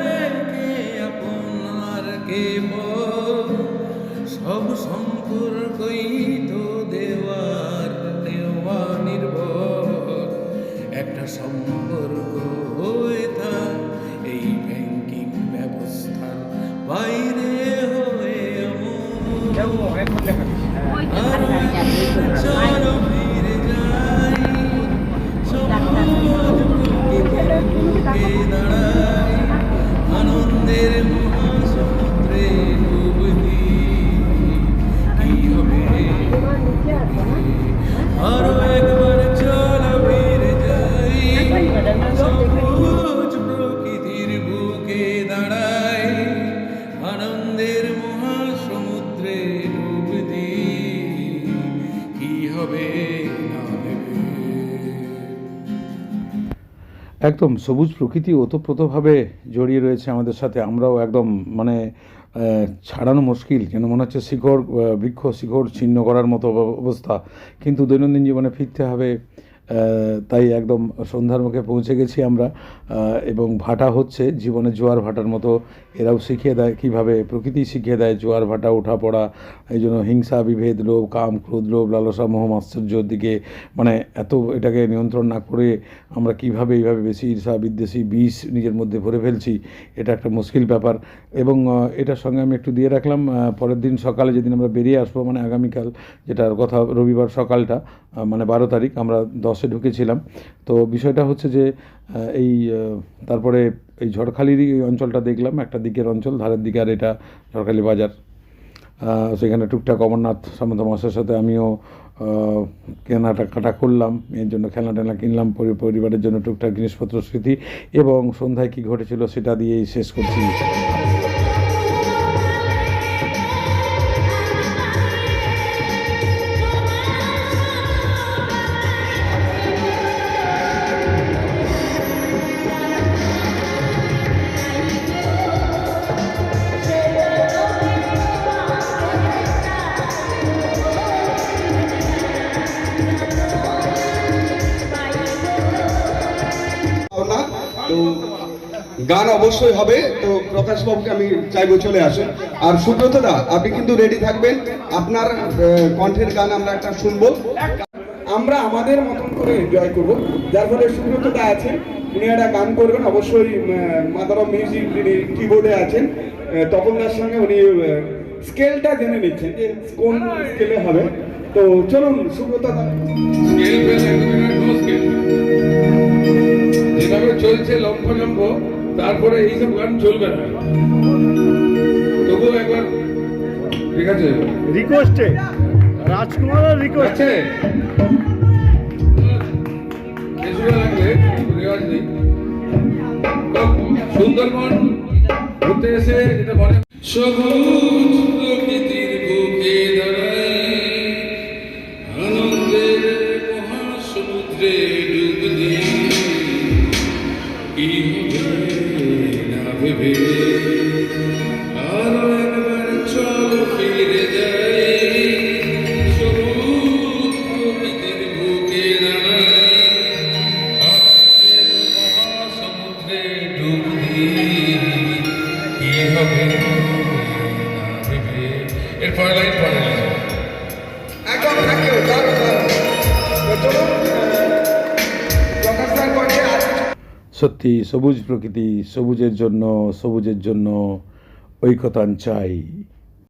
কে আপন আর কে পর, সব সম্পর্কই তো দেওয়ার নেওয়া নির্ভর। একটা সম্পর্ক হয়ে থাক এই ব্যাংকিং ব্যবস্থার বাইরে হয়ে চলো ফিরে যাই, সবুজ প্রকৃতির বুকে দাঁড়াই, আনন্দের মহাসমুদ্রে ডুব দিই, কি হবে। আরো একবার চলো ফিরে যাই, সবুজ প্রকৃতির বুকে দাঁড়াই, আনন্দের মহাসমুদ্রে ডুব দিই, কি হবে না ভেবে। একদম সবুজ প্রকৃতি ওতপ্রোতভাবে জড়িয়ে রয়েছে আমাদের সাথে। আমরাও একদম মানে ছাড়ানো মুশকিল, যেন মনে হচ্ছে শিকড়, বৃক্ষ শিকড় ছিন্ন করার মতো অবস্থা। কিন্তু দৈনন্দিন জীবনে ফিরতে হবে, তাই একদম সন্ধ্যার মুখে পৌঁছে গেছি আমরা। এবং ভাটা হচ্ছে জীবনে জোয়ার ভাটার মতো, এরাও শিখিয়ে দেয় কীভাবে, প্রকৃতি শিখিয়ে দেয় জোয়ার ভাটা, ওঠা পড়া। এই জন্য হিংসা, বিভেদ, লোভ, কাম, ক্রোধ, লোভ, লালসা, মোহ, আশ্চর্যর দিকে, মানে এত এটাকে নিয়ন্ত্রণ না করে আমরা কীভাবে এইভাবে বেশি ঈর্ষা, বিদ্বেষী বিষ নিজের মধ্যে ভরে ফেলছি, এটা একটা মুশকিল ব্যাপার। এবং এটার সঙ্গে আমি একটু দিয়ে রাখলাম, পরের দিন সকালে যেদিন আমরা বেরিয়ে আসবো, মানে আগামীকাল, যেটার কথা রবিবার সকালটা, মানে 12 তারিখ, আমরা 10-এ ঢুকেছিলাম। তো বিষয়টা হচ্ছে যে এই তারপরে এই ঝড়খালিরই এই অঞ্চলটা দেখলাম, একটা দিকের অঞ্চল, ধারের দিকে আর এটা ঝড়খালি বাজার। সেখানে টুকটাক অমরনাথ সামন্ত মহাশয়ের সাথে আমিও কেনাকাটা করলাম, এর জন্য খেলনা টেলনা কিনলাম, পরিবারের জন্য টুকটাক জিনিসপত্র, স্মৃতি, এবং সন্ধ্যায় কী ঘটেছিল সেটা দিয়েই শেষ করছি। তো গান অবশ্যই হবে, তো প্রকাশ বাবুকে আমি চাইবো চলে আসেন। আর সুব্রত দা, আপনি কিন্তু রেডি থাকবেন, আপনার কণ্ঠের গান আমরা একটা শুনবো। আমরা আমাদের মতন করে এনজয় করব। যার ফলে সুব্রতদা আছেন, উনি একটা গান করবেন অবশ্যই, মাদার অফ মিউজিক যিনি কিবোর্ডে আছেন, তপনদার সঙ্গে উনি স্কেলটা জেনে নিচ্ছেন যে কোন স্কেলে হবে। তো চলুন সুব্রতদা। স্কেল ফেল নো স্কেল, যেভাবে চলছে লম্ফ তারপরে এইসব গান চলবে না। তবুও একবার ঠিক আছে, রিকোয়েস্টে রাজকুমারের রিকোয়েস্ট আছে এসবে লাগলে রেওয়াজ নেই। তো সুন্দরবন ঘুরতে এসে যেটা মনে সবুজ প্রকৃতির বুকে দাঁড়ায় আনন্দের মহাসমুদ্রে ডুব দিই, কি হবে না ভেবে আরো একবার চল ফিরে যাই, সবুজ প্রকৃতির বুকে দাঁড়ায় আনন্দের মহাসমুদ্রে ডুব দিই, কি হবে না ভেবে। এর পরের লাইন পরে একদম থ্যাংক ইউ। চলুন প্রকাশ দার কণ্ঠে সত্যি সবুজ প্রকৃতি, সবুজের জন্য ঐকতান চাই।